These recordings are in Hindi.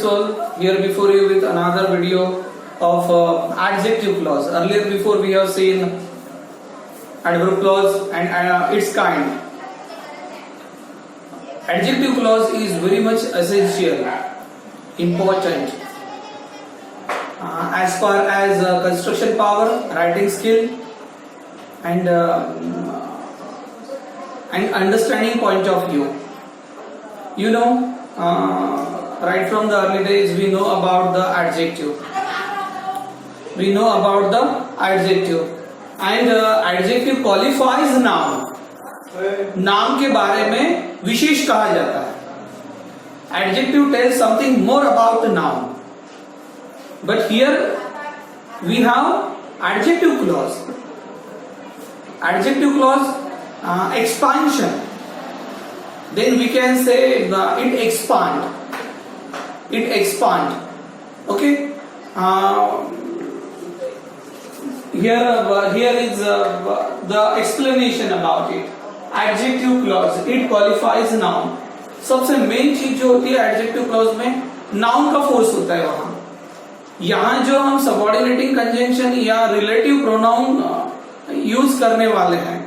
soul, here before you with another video of adjective clause. Earlier before we have seen adverb clause and its kind. Adjective clause is very much essential, important as far as construction power, writing skill and understanding point of view. You know, right from the early days we know about the adjective. We know about the adjective and adjective qualifies noun. नाम के बारे में विशेष कहा जाता है. Adjective tells something more about noun. But here we have adjective clause. Adjective clause expansion. Then we can say it expand. It expand. Okay. Here is the explanation about it. Adjective clause, it qualifies noun. सबसे मेन चीज जो होती है एडजेक्टिव क्लॉज में, नाउन का फोर्स होता है. वहां यहां जो हम सबऑर्डिनेटिंग कंजंक्शन या रिलेटिव प्रोनाउन यूज करने वाले हैं,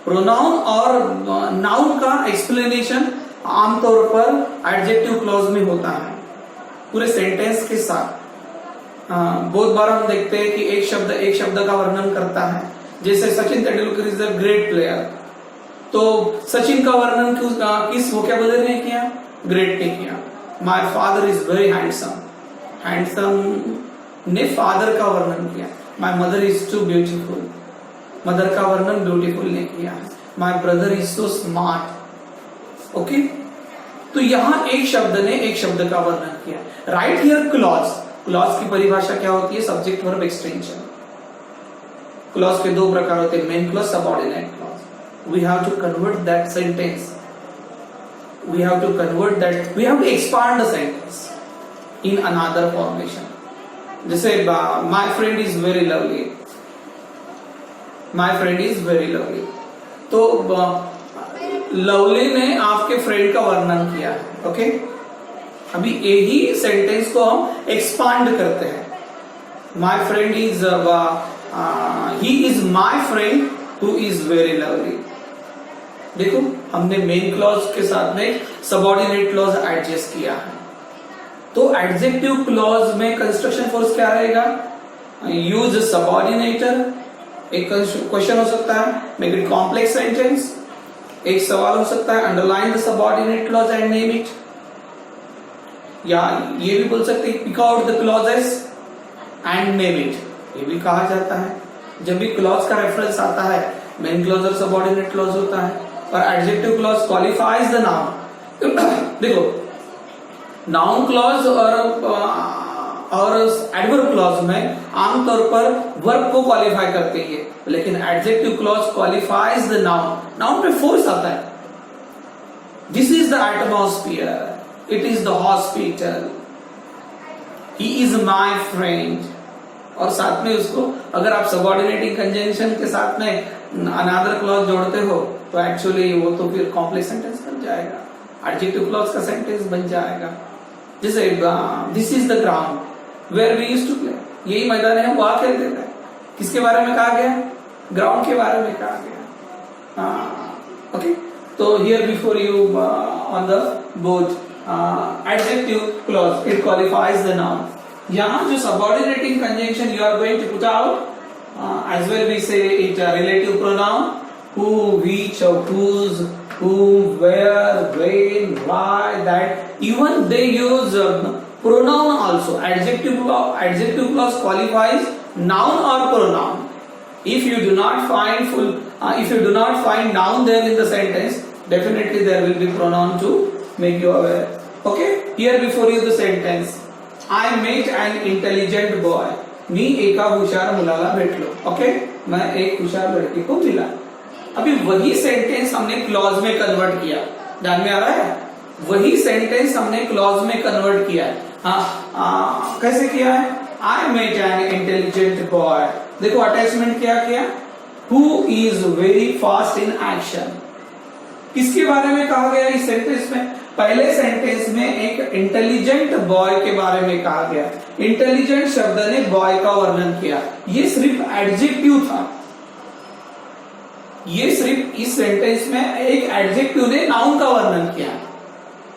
प्रोनाउन और नाउन का एक्सप्लेनेशन आमतौर पर एडजेक्टिव क्लॉज में होता है पूरे सेंटेंस के साथ. बहुत बार हम देखते हैं कि एक शब्द का वर्णन करता है. जैसे Sachin Tendulkar is a great player, तो सचिन का वर्णन किस वोकैबुलरी ने किया? ग्रेट ने किया. My father is very handsome, handsome ने फादर का वर्णन किया. My mother is too beautiful, mother का वर्णन ब्यूटीफुल ने किया. My brother is so smart. Okay, तो यहां एक शब्द ने एक शब्द का वर्णन किया. Right here clause. क्लॉज की परिभाषा क्या होती है? Subject verb extension. क्लॉज के दो प्रकार होते हैं, main clause, subordinate clause. We have to convert that sentence, we have to convert that, we have to expand the sentence in another formation. जैसे my friend is very lovely, my friend is very lovely. तो लवली ने आपके फ्रेंड का वर्णन किया है. ओके, अभी यही सेंटेंस को हम एक्सपांड करते हैं. My friend is he is my friend who is very lovely. देखो, हमने मेन क्लॉज के साथ में सबऑर्डिनेट क्लॉज एडजस्ट किया है. तो एडजेक्टिव क्लॉज में कंस्ट्रक्शन फोर्स क्या रहेगा? यूज सबऑर्डिनेटर. एक क्वेश्चन हो सकता है, मेक इट कॉम्प्लेक्स सेंटेंस. एक सवाल हो सकता है, underline the subordinate clause and name it. या ये भी बोल सकते हैं, pick out the clauses and name it. ये भी कहा जाता है. जब भी क्लॉज का रेफरेंस आता है, मेन क्लॉज और सबऑर्डिनेट क्लॉज होता है, और adjective clause qualifies the noun. देखो, नाउन क्लॉज और एडवर्ब क्लॉज में आमतौर पर वर्ब को क्वालिफाई करती है, लेकिन adjective clause qualifies the noun. Noun पे फोर्स आता है. This is the atmosphere, it is the hospital, he is my friend. और साथ में उसको अगर आप सबऑर्डिनेटिंग कंजंक्शन के साथ में अनदर क्लॉज जोड़ते हो, तो एक्चुअली वो तो फिर कॉम्प्लेक्स सेंटेंस बन जाएगा, एडजेक्टिव क्लॉज का सेंटेंस बन जाएगा. जैसे this is the ground where we used to play. यही मैदान है, हम वहां खेलते थे. किसके बारे में कहा गया? ग्राउंड के बारे में कहा गया. ओके, तो here before you on the board, adjective clause, it qualifies the noun. यहाँ जो subordinating conjunction you are going to put out, as well we say it a relative pronoun, who, which, or whose, whom, where, when, why, that. Even they use pronoun also. Adjective clause qualifies noun or pronoun. If you do not find noun there in the sentence, definitely there will be pronoun to make you aware. Okay, here before you the sentence, I met an intelligent boy. मी एका हुशार मुलाला भेटलो. ओके, मैं एक हुशार लड़की को मिला. अभी वही सेंटेंस हमने क्लॉज में कन्वर्ट किया. ध्यान में आ रहा है? वही सेंटेंस हमने क्लॉज में कन्वर्ट किया है. कैसे किया है? I met an intelligent boy. देखो अटैचमेंट क्या किया? Who is very fast in action. किसके बारे में कहा गया इस सेंटेंस में? पहले सेंटेंस में एक इंटेलिजेंट बॉय के बारे में कहा गया। इंटेलिजेंट शब्द ने बॉय का वर्णन किया। ये सिर्फ एडजेक्टिव था। ये सिर्फ इस सेंटेंस में एक एडजेक्टिव ने नाउन का वर्णन किया।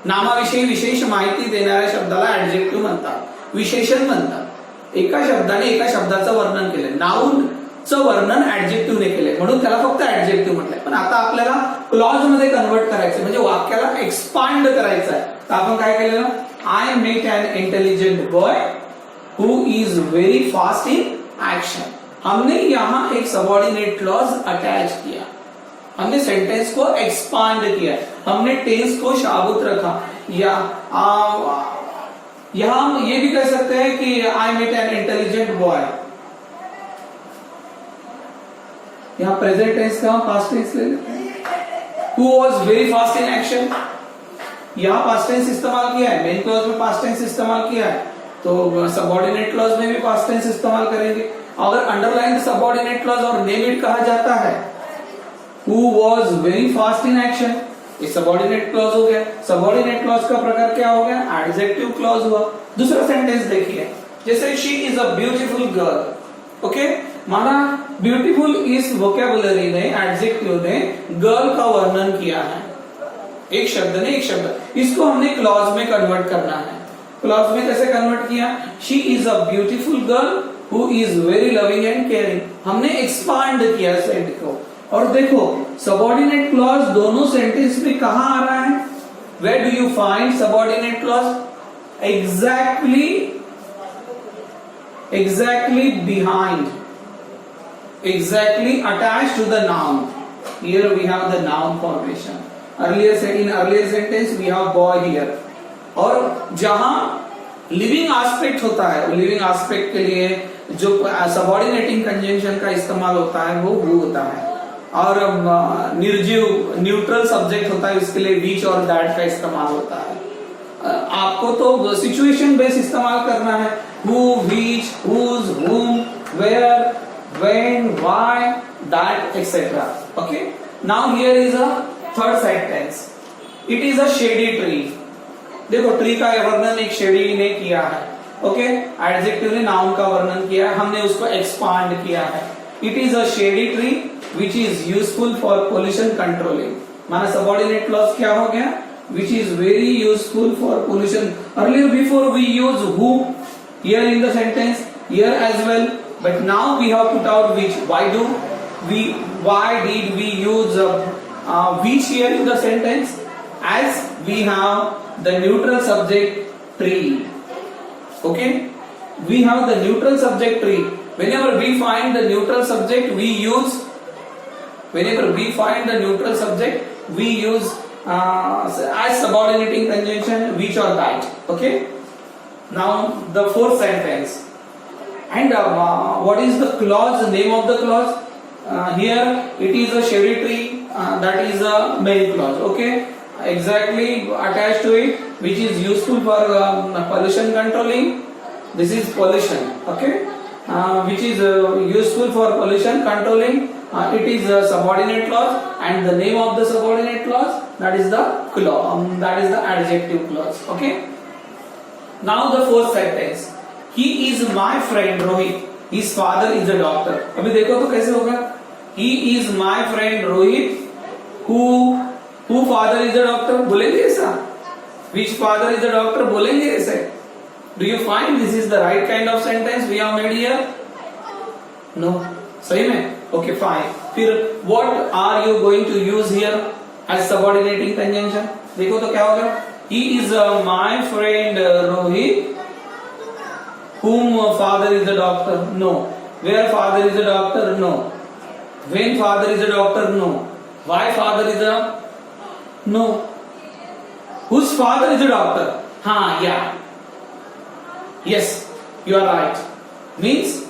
नामाविषयी विशेष माहिती देणाऱ्या शब्दाला एडजेक्टिव्ह म्हणतात, विशेषण म्हणतात। एका शब्दाने एका शब्दाचं वर्णन केलं, नाउनचं वर्णन ऍडजेक्टिव्हने केलंय म्हणून त्याला फक्त ऍडजेक्टिव्ह म्हटलंय। पण आता आपल्याला क्लॉज मध्ये कन्वर्ट करायचं म्हणजे वाक्याला एक्सपांड करायचं आहे। तर आपण काय केलेलं, I met an intelligent boy who is very fast in action. हमने यहां एक सबऑर्डिनेट क्लॉज अटैच किया, हमने सेंटेंस को एक्सपांड किया, हमने टेंस को शाबुत रखा। या यहां हम ये भी कह सकते हैं कि I met an intelligent boy. यहां प्रेजेंट टेंस का हम पास्ट टेंस ले लेते हैं, who was very fast in action. यहां पास्ट टेंस इस्तेमाल किया है, मेन क्लॉज में पास्ट टेंस इस्तेमाल किया है, तो सबऑर्डिनेट क्लॉज में भी पास्ट टेंस इस्तेमाल करेंगे। अगर अंडरलाइन सबऑर्डिनेट क्लॉज और नेम इट कहा जाता है, who was very fast in action, ये सबऑर्डिनेट क्लॉज हो गया। सबऑर्डिनेट क्लॉज का प्रकार क्या हो गया, एडजेक्टिव क्लॉज हुआ। दूसरा सेंटेंस देखिए, जैसे she is a beautiful girl. Okay, माना ब्यूटीफुल इस वोकैबुलरी ने, एडजेक्टिव ने गर्ल का वर्णन किया है। एक शब्द ने एक शब्द, इसको हमने क्लॉज में कन्वर्ट करना है। क्लॉज में कैसे कन्वर्ट किया, she is a beautiful girl who is very loving and caring. हमने एक्सपांड किया सेंट को। और देखो सबऑर्डिनेट क्लॉज दोनों सेंटेंस में कहां आ रहा है, where do you find subordinate clause, exactly behind, exactly attached to the noun. Here we have the noun formation. In earlier sentence we have boy here. और जहां लिविंग एस्पेक्ट होता है, लिविंग एस्पेक्ट के लिए जो सबऑर्डिनेटिंग कंजंक्शन का इस्तेमाल होता है वो होता है। और निर्जीव न्यूट्रल सब्जेक्ट होता है, इसके लिए विच और दैट का इस्तेमाल होता है। आपको तो सिचुएशन बेस इस्तेमाल करना है, who, which, whose, whom, where, when, why, that, etc. Okay. Now here is a third sentence. It is a shady tree. देखो ट्री का वर्णन एक शेडी ने किया है। ओके, एडजेक्टिव ने नाउन का वर्णन किया है, हमने उसको एक्सपांड किया है। It is a shady tree which is useful for pollution controlling. माना सबऑर्डिनेट क्लॉज क्या हो गया, which is very useful for pollution. Earlier before we use who here in the sentence, here as well, but now we have put out which. Why did we use which here in the sentence, as we have the neutral subject tree. Okay, we have the neutral subject tree. Whenever we find the neutral subject we use as subordinating conjunction which or that. Okay, now the fourth sentence, and what is the clause, name of the clause? Here it is a shady tree, that is a main clause. Okay, exactly attached to it, which is useful for pollution controlling. This is pollution. Okay, which is useful for pollution controlling. It is a subordinate clause, and the name of the subordinate clause, that is the clause, that is the adjective clause. Okay. Now the fourth sentence, he is my friend Rohit, his father is a doctor. अभी देखो तो कैसे होगा, he is my friend Rohit who father is a doctor, बोलेंगे ऐसा, which father is a doctor बोलेंगे ऐसे। Do you find this is the right kind of sentence we have made here? No, सही में? Okay, fine. फिर what are you going to use here as subordinating conjunction? देखो तो क्या होगा, he is my friend Rohit whom father is a doctor. No. Where father is a doctor? No. When father is a doctor? No. Why father is a? No. Whose father is a doctor? Yeah. Yes, you are right. Means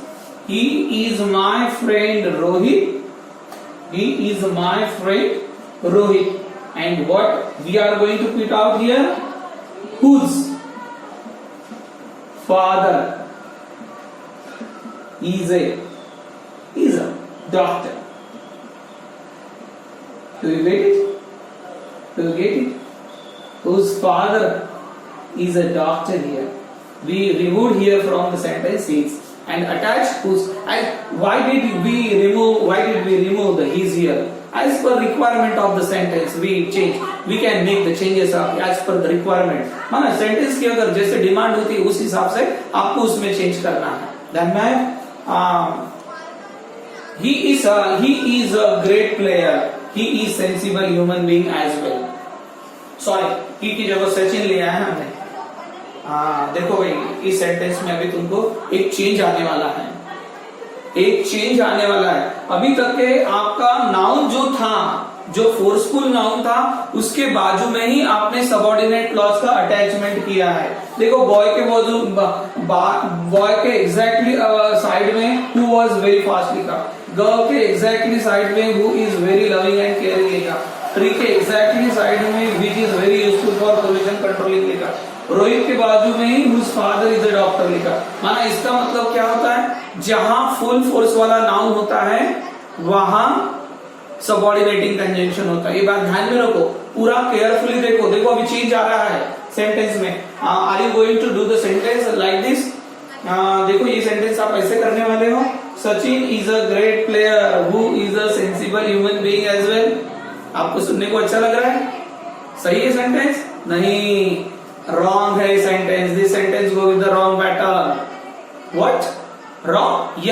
he is my friend Rohit. He is my friend Rohit. And what we are going to put out here? Whose father is a doctor. Do you get it? whose father is a doctor here. We removed here from the sentence is and attached whose. And why did we remove the his here? As per requirement of the sentence we change. We can make the changes as per the requirement. माना सेंटेंस की अगर जैसे डिमांड होती है उस हिसाब से आपको उसमें चेंज करना है. Then he is a great player. He is sensible human being as well. Sorry, he की जगह सचिन लिया है हमने. देखो भाई इस सेंटेंस में अभी तुमको एक चेंज आने वाला है. अभी तक के आपका नाउन जो था, जो फोर्सफुल नाउन था, उसके बाजू में ही आपने सबऑर्डिनेट क्लॉज का अटैचमेंट किया है. देखो बॉय के एग्जैक्टली साइड में हु वाज वेरी फास्ट लिखा. गर्ल के एग्जैक्टली साइड में who is very loving and caring लिखा. ट्री के एग्जैक्टली साइड में which is very useful for pollution controlling लिखा. रोहित के बाजू में ही whose father is a doctor लिखा. माना इसका मतलब क्या होता है, जहां फुल फोर्स वाला नाउन होता है वहां सबऑर्डिनेटिंग कंजंक्शन होता है. ये बात ध्यान में रखो, पूरा केयरफुली देखो. देखो अभी चेंज आ रहा है सेंटेंस में. Are you going to do the sentence like this? देखो ये सेंटेंस आप ऐसे करने वाले हो. Sachin is a great player who is a sensible human being as well. आपको सुनने को अच्छा लग रहा है? सही है सेंटेंस? नहीं, wrong है sentence. This sentence go with the wrong pattern. What? Wrong?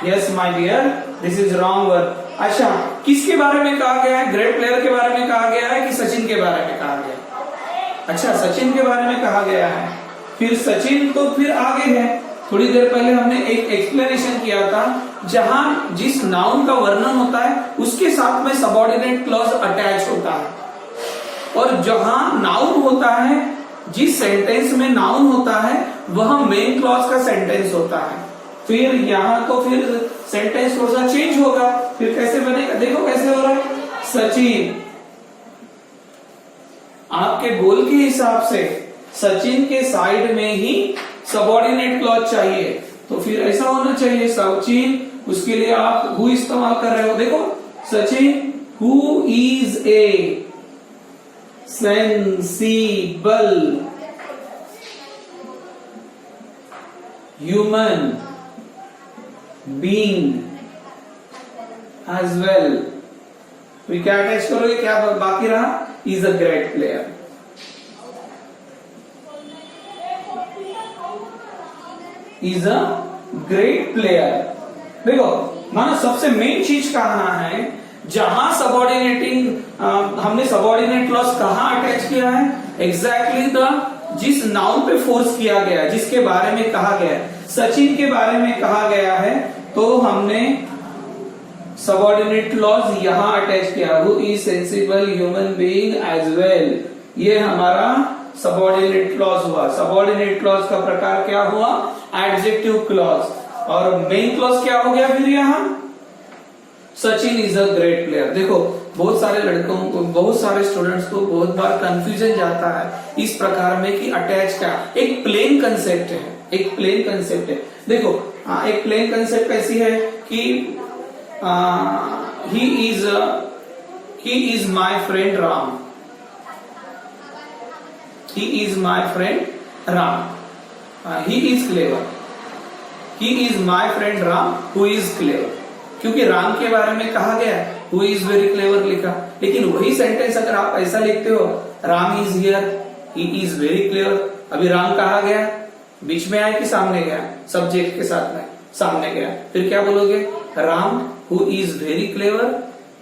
Yes my dear, this is wrong word. अच्छा, किसके बारे में कहा गया है? ग्रेट प्लेयर के बारे में कहा गया है कि सचिन के बारे में कहा गया है? अच्छा, सचिन के बारे में कहा गया है. फिर सचिन तो फिर आगे है. थोड़ी देर पहले हमने एक एक्सप्लेनेशन किया था, जहां जिस नाउन का वर्णन होता है उसके साथ में सबऑर्डिनेट क्लॉज अटैच होता है. और जहां नाउन होता है, जिस सेंटेंस में नाउन होता है वह मेन क्लॉज का सेंटेंस होता है. फिर यहां तो फिर सेंटेंस थोड़ा सा चेंज होगा. फिर कैसे बनेगा? देखो कैसे हो रहा है. सचिन, आपके गोल के हिसाब से सचिन के साइड में ही सबऑर्डिनेट क्लॉज चाहिए, तो फिर ऐसा होना चाहिए सचिन. उसके लिए आप हु इस्तेमाल कर रहे हो. देखो Sachin who is a sensible human being as well. तो क्या अटैच करोगे? क्या बाकी रहा? is a great player. is a great player. देखो मानो सबसे मेन चीज कहना है, जहां सबऑर्डिनेटिंग हमने सबऑर्डिनेट क्लॉज कहां अटैच किया है? एग्जैक्टली द जिस नाउन पे फोर्स किया गया, जिसके बारे में कहा गया है. सचिन के बारे में कहा गया है तो हमने सबऑर्डिनेट क्लॉज यहां अटैच किया. Who is sensible human being as well. ये हमारा सबऑर्डिनेट क्लॉज हुआ. सबऑर्डिनेट क्लॉज का प्रकार क्या हुआ? Adjective clause. और मेन क्लॉज क्या हो गया फिर यहां? Sachin is a great player. देखो बहुत सारे लड़कों को, बहुत सारे स्टूडेंट्स को बहुत बार कंफ्यूजन जाता है इस प्रकार में कि अटैच क्या. एक प्लेन कंसेप्ट है, एक प्लेन कंसेप्ट है. देखो एक प्लेन कंसेप्ट कैसी है कि he is my friend Ram. He is my friend Ram. He is clever. He is my friend Ram who is clever. क्योंकि राम के बारे में कहा गया हु इज वेरी क्लेवर लिखा. लेकिन वही सेंटेंस अगर आप ऐसा लिखते हो, Ram is here, he is very clever. अभी राम कहा गया? बीच में आया कि सामने गया? सब्जेक्ट के साथ में सामने गया. फिर क्या बोलोगे? Ram who is very clever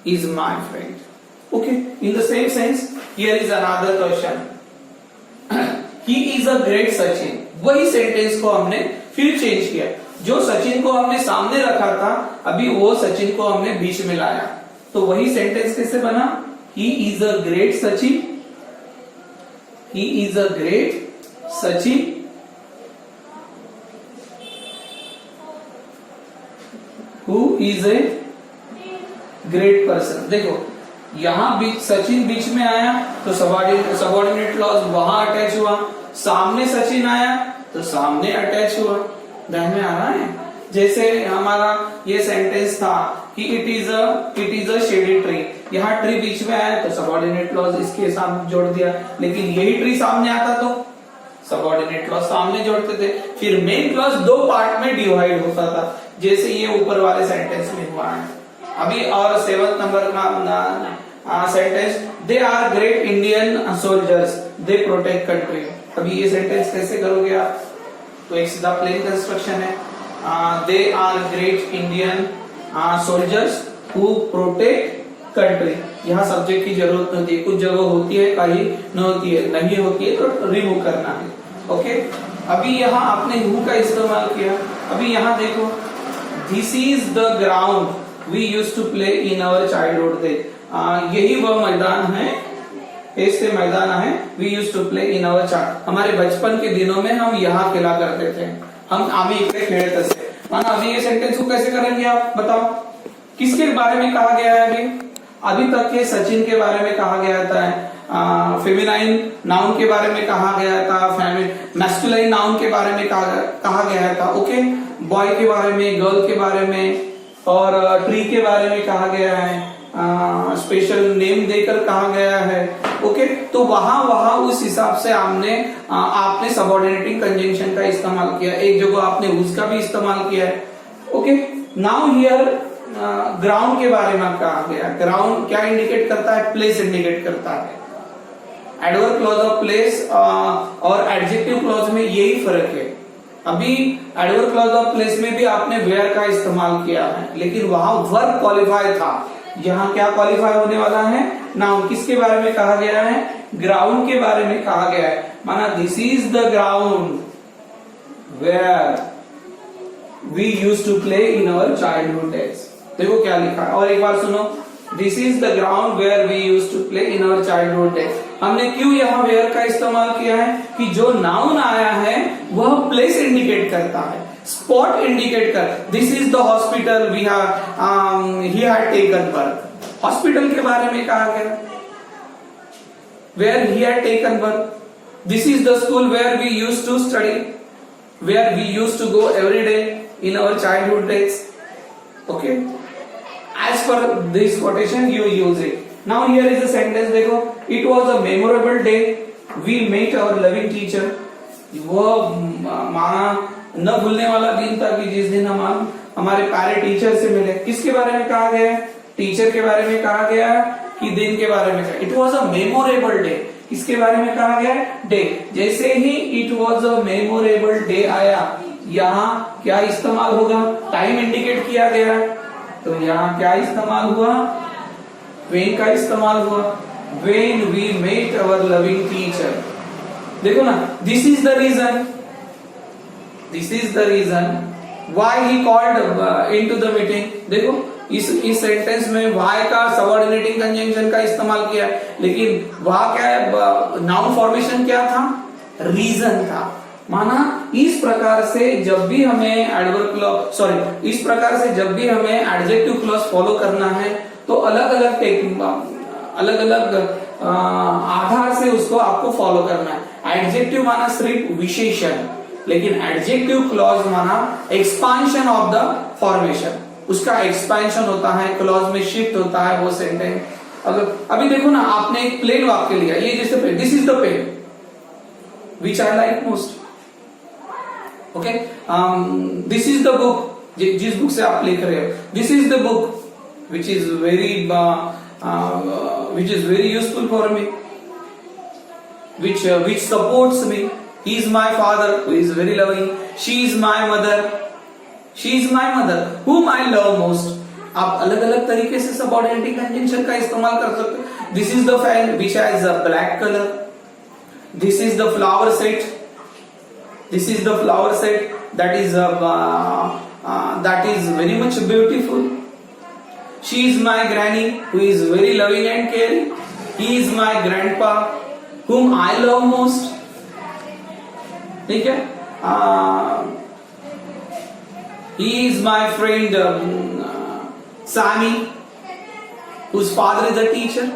is my friend. Okay, in the same sense here is another question. He is a great Sachin. वही सेंटेंस को हमने फिर चेंज किया. जो सचिन को हमने सामने रखा था, अभी वो सचिन को हमने बीच में लाया. तो वही सेंटेंस कैसे बना? He is a great Sachin. He is a great Sachin who is a great person. देखो यहां बीच सचिन बीच में आया तो सबऑर्डिनेट क्लॉज वहां अटैच हुआ. सामने सचिन आया तो सामने अटैच हुआ. ध्यान में आ रहा है? जैसे हमारा ये सेंटेंस था कि it is a shady tree. यहाँ ट्री बीच में आया तो सबऑर्डिनेट क्लॉज इसके साथ जोड़ दिया, लेकिन यही ट्री सामने आता तो सबऑर्डिनेट क्लॉज सामने जोड़ते थे। फिर मेन क्लॉज दो पार्ट में डिवाइड होता था, जैसे ये ऊपर वाले सेंटेंस में हुआ है अभी। और 7th नंबर का sentence, they are great Indian soldiers, they protect country. अभी ये सेंटेंस कैसे करोगे आप? तो एक सीधा प्लेन कंस्ट्रक्शन है, they are great Indian soldiers who protect country. यहाँ सब्जेक्ट की जरूरत नहीं होती है, कुछ जगह होती है, कहीं न होती है, नहीं होती है तो रिमूव करना है। ओके, अभी यहाँ आपने हु का इस्तेमाल किया। अभी यहाँ देखो, this is the ground we used to play in our childhood day. यही वह मैदान है, ऐसे मैदान है, we used to play in our child. हमारे बचपन के दिनों में हम यहाँ खेला करते थे, हम आम्ही इकडे खेळत असे। माना अभी ये सेंटेंस को कैसे करेंगे आप बताओ? किसके बारे में कहा गया है? अभी तक के सचिन के बारे में कहा गया था, फेमिनाइन नाउन के बारे में कहा गया था, मैस्कुलाइन नाउन के बारे में कहा गया था। ओके, बॉय के बारे में, गर्ल के बारे में और ट्री के बारे में कहा गया है, स्पेशल नेम देकर कहा गया है। ओके, तो वहां उस हिसाब से आपने सबऑर्डिनेटिंग कंजंक्शन का इस्तेमाल किया। एक जगह आपने उसका भी इस्तेमाल किया है। ओके, नाउ हियर ग्राउंड के बारे में कहा गया। ग्राउंड क्या इंडिकेट करता है? प्लेस इंडिकेट करता है। एडवर्ब क्लॉज ऑफ प्लेस और एडजेक्टिव क्लॉज में यही फर्क है। अभी एडवर्ब क्लॉज ऑफ प्लेस में भी आपने वेयर का इस्तेमाल किया है, लेकिन वहां वर्ब क्वालिफाई था। यहाँ क्या क्वालिफाई होने वाला है? नाउन। किसके बारे में कहा गया है? ग्राउंड के बारे में कहा गया है। माना this is the ground where we used to play in our childhood days. देखो क्या लिखा है, और एक बार सुनो, this is the ground where we used to play in our childhood days. हमने क्यों यहाँ वेयर का इस्तेमाल किया है? कि जो नाउन आया है वह प्लेस इंडिकेट करता है, स्पॉट इंडिकेट कर। This is the hospital we he had taken birth. Hospital के बारे में कहा गया, where he had taken birth. This is the school where we used to study, where we used to go every day in our childhood days. Okay, as per this quotation you use it. Now here is a sentence, देखो, it was a memorable day we met our loving teacher. वो माना न भूलने वाला दिन था कि जिस दिन हम हमारे प्यारे टीचर से मिले। किसके बारे में कहा गया? टीचर के बारे में कहा गया कि दिन के बारे में? It was a memorable day. किसके बारे में कहा गया? डे। जैसे ही it was a memorable day आया, यहाँ क्या इस्तेमाल होगा? टाइम इंडिकेट किया गया, तो यहाँ क्या इस्तेमाल हुआ? when का इस्तेमाल हुआ। when we met our loving teacher। देखो ना, this is the reason why he called into the meeting। देखो इस सेंटेंस में why का सबऑर्डिनेटिंग कंजंक्शन का इस्तेमाल किया, लेकिन वहां क्या है? नाउन फॉर्मेशन क्या था? रीजन था। माना इस प्रकार से जब भी हमें एडजेक्टिव क्लॉज फॉलो करना है तो अलग अलग आधार से उसको आपको फॉलो करना है। एडजेक्टिव माना सिर्फ विशेषण, लेकिन एडजेक्टिव क्लॉज माना एक्सपांशन ऑफ द फॉर्मेशन। उसका एक्सपेंशन होता है, क्लॉज में शिफ्ट होता है वो सेंटेंस। अगर अभी देखो ना, आपने एक प्लेन वाक्य लिया, ये जैसे pen, this is the pen which I like most. Okay, this is the book, जिस बुक से आप लिख रहे हो, this is the book which is very useful for me, which supports me. He is my father who is very loving. She is my mother whom I love most. आप अलग अलग तरीके से सबऑर्डिनेटिंग कंजंक्शन का इस्तेमाल कर सकते हो। This is the fan which has a black colour, this is the flower set, this is the flower set that is very much beautiful. She is my granny who is very loving and caring. He is my grandpa whom I love most. ठीक है, he is my friend Sammy whose father is a teacher.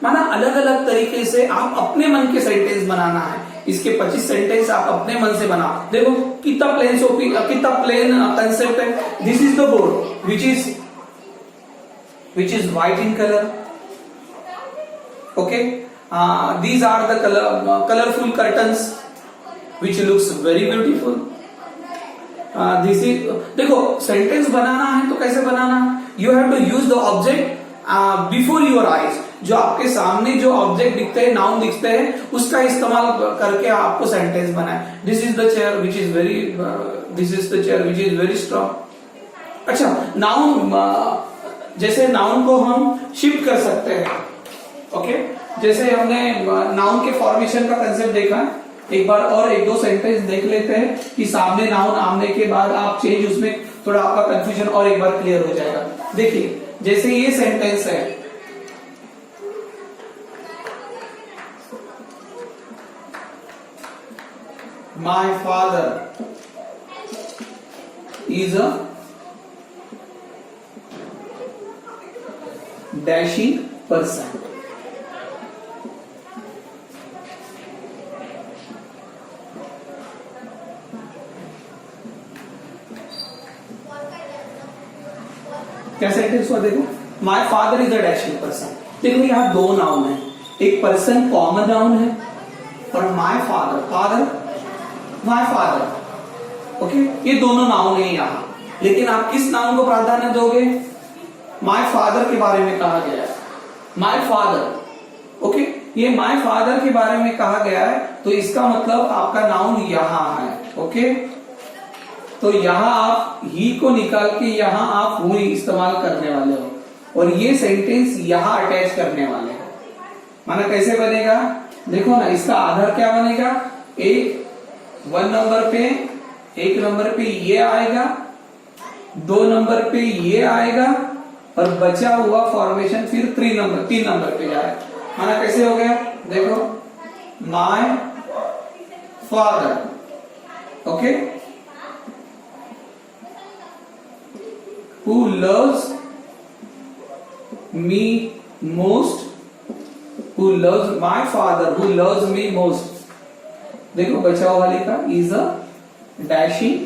माना अलग अलग तरीके से आप अपने मन के सेंटेंस बनाना है। इसके 25 सेंटेंस आप अपने मन से बनाओ। देखो कितना प्लेन कंसेप्ट है। This is the board which is which is white in color. Okay, these are the colorful curtains which looks very beautiful. This is, देखो सेंटेंस बनाना है तो कैसे बनाना है? You have to use the object before your eyes. जो आपके सामने जो ऑब्जेक्ट दिखते हैं, नाउन दिखते हैं, उसका इस्तेमाल करके आपको सेंटेंस बनाए. This is the chair which is very, this is the chair which is very strong. अच्छा, नाउन, जैसे नाउन को हम शिफ्ट कर सकते हैं. ओके, जैसे हमने नाउन के फॉर्मेशन का कंसेप्ट देखा, एक बार और एक दो सेंटेंस देख लेते हैं कि सामने नाउन आने के बाद आप चेंज, उसमें थोड़ा आपका कंफ्यूजन और एक बार क्लियर हो जाएगा. देखिए, जैसे ये सेंटेंस है, My father is a dashing person. क्या सेंटेंस हुआ? देखो, my father is a dashing person. देखो, यहाँ दो नाउन है, एक पर्सन कॉमन नाउन है और my father, father, my father. Okay, ये दोनों नाउन है यहाँ, लेकिन आप किस नाउन को प्राधान्य दोगे? माई फादर के बारे में कहा गया है, माई फादर. ओके, ये माई फादर के बारे में कहा गया है, तो इसका मतलब आपका नाउन यहाँ है. ओके, तो यहाँ आप ही को निकाल के यहाँ आप हु इस्तेमाल करने वाले हो, और ये सेंटेंस यहाँ अटैच करने वाले हो. माना कैसे बनेगा? देखो ना, इसका आधार क्या बनेगा? एक 1 नंबर पे, 1 नंबर पे ये आएगा, 2 नंबर पे ये आएगा, और बचा हुआ फॉर्मेशन फिर 3 नंबर पे जाए. माना कैसे हो गया? देखो, my father. Okay, who loves me most, who loves my father, who loves me most. देखो, बचाव वाले का इज अ डैशिंग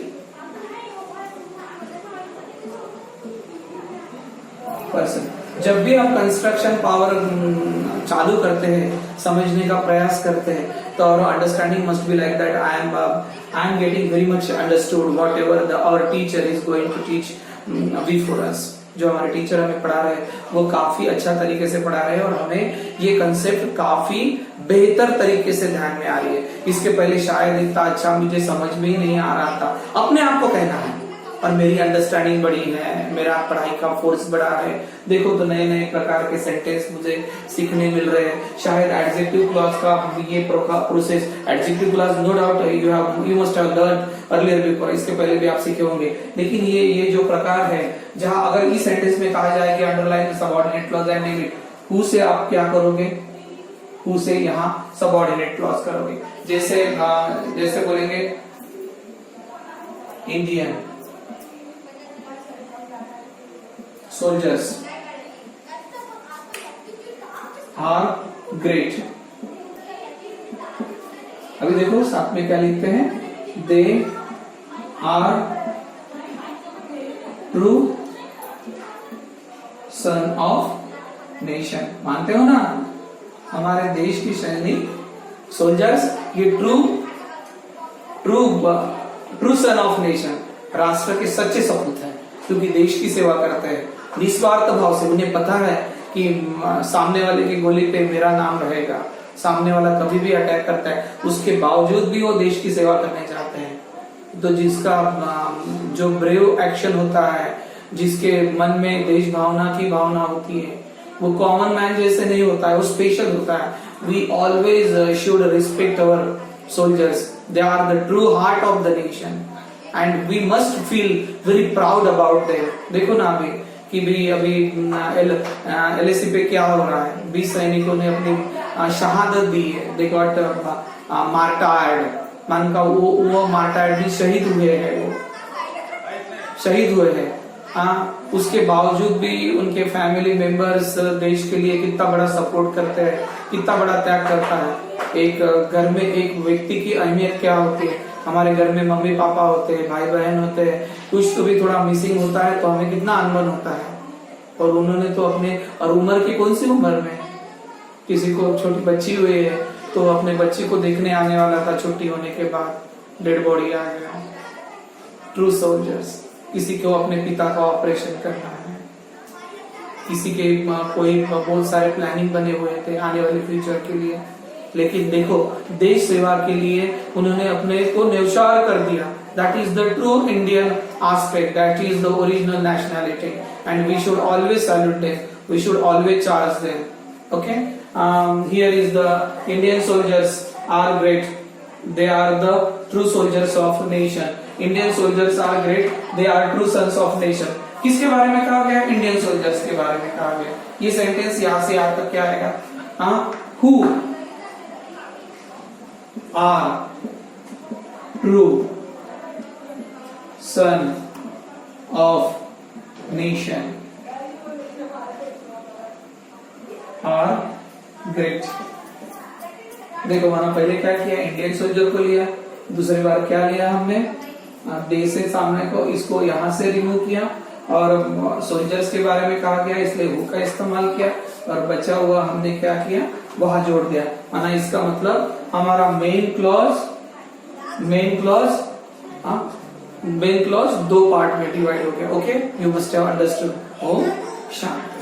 पर्सन. जब भी आप कंस्ट्रक्शन पावर चालू करते हैं, समझने का प्रयास करते हैं, तो और understanding must be like that. I am getting very much understood whatever our teacher is going to teach before us. जो हमारे टीचर हमें पढ़ा रहे हैं वो काफी अच्छा तरीके से पढ़ा रहे हैं, और हमें ये कंसेप्ट काफी बेहतर तरीके से ध्यान में आ रही है. इसके पहले शायद इतना अच्छा मुझे समझ में ही नहीं आ रहा था. अपने आप को कहना है, और मेरी अंडरस्टैंडिंग बढ़ी है, मेरा पढ़ाई का फोर्स बढ़ा है. देखो, तो नए नए प्रकार के सेंटेंस मुझे सीखने मिल रहे हैं. शायद एडजेक्टिव क्लॉज का ये process, adjective clause no doubt you must have learn earlier before, इसके पहले भी आप सीखे होंगे. लेकिन ये जो प्रकार है, जहां अगर इस सेंटेंस में कहा जाए कि underline subordinate clause and name it, who से आप क्या करोगे? हु से यहाँ सबऑर्डिनेट क्लॉज करोगे. जैसे बोलेंगे इंडियन soldiers are great. अभी देखो साथ में क्या लिखते हैं? They are true son of nation. मानते हो ना? हमारे देश की सैनिक सोल्जर्स ये ट्रू सन ऑफ नेशन, राष्ट्र के सच्चे सपूत हैं, क्योंकि देश की सेवा करते हैं निस्वार्थ भाव से. उन्हें पता है कि सामने वाले की गोली पे मेरा नाम रहेगा. सामने वाला कभी भी अटैक करता है, उसके बावजूद भी वो देश की सेवा करने चाहते हैं. तो जिसका जो ब्रेव एक्शन होता है, जिसके मन में देश भावना की भावना होती है, वो कॉमन मैन जैसे नहीं होता है, वो स्पेशल होता है. We always should respect our soldiers. They are the true heart of the nation and we must feel very proud about them. देखो ना कि भी अभी LAC पे क्या हो रहा है. 20 सैनिकों ने अपनी शहादत दी है. They got martyred. मान का वो मार्टायर्ड भी शहीद हुए हैं, वो शहीद हुए हैं. उसके बावजूद भी उनके फैमिली मेंबर्स देश के लिए कितना बड़ा सपोर्ट करते हैं, कितना बड़ा त्याग करता है. एक घर में एक व्यक्ति की अहमियत क्या होती है. हमारे घर में मम्मी पापा होते हैं, भाई बहन होते हैं, कुछ तो भी थोड़ा मिसिंग होता है तो हमें कितना अनबन होता है. और उन्होंने तो अपने, और उम्र की कौन सी उम्र में, किसी को छोटी बच्ची हुई है तो अपने बच्ची को देखने आने वाला था, छुट्टी होने के बाद डेड बॉडी आ गया। True soldiers. किसी को अपने पिता का ऑपरेशन करना है, किसी के कोई बहुत सारे प्लानिंग बने हुए थे आने वाले फ्यूचर के लिए, लेकिन देखो देश सेवा के लिए उन्होंने अपने को न्यौछावर कर दिया। That is the true Indian aspect, that is the original nationality, and we should always salute them, we should always charge them. Okay, here is the Indian soldiers are great, they are the true soldiers of nation. Indian soldiers are great, they are true sons of nation. किसके बारे में कहा गया? इंडियन सोल्जर्स के बारे में कहा गया। ये सेंटेंस यहां से यहां तक क्या आएगा? Who are true son of nation are great. देखो मैंने पहले क्या किया, इंडियन सोल्जर को लिया, दूसरी बार क्या लिया हमने, डे से सामने को इसको यहां से रिमूव किया, और सोल्जर्स के बारे में कहा गया इसलिए हु का इस्तेमाल किया, और बचा हुआ हमने क्या किया, वहां जोड़ दिया। माना इसका मतलब हमारा मेन क्लॉज दो पार्ट में डिवाइड हो गया। Okay, you must have understood. ओम शांति।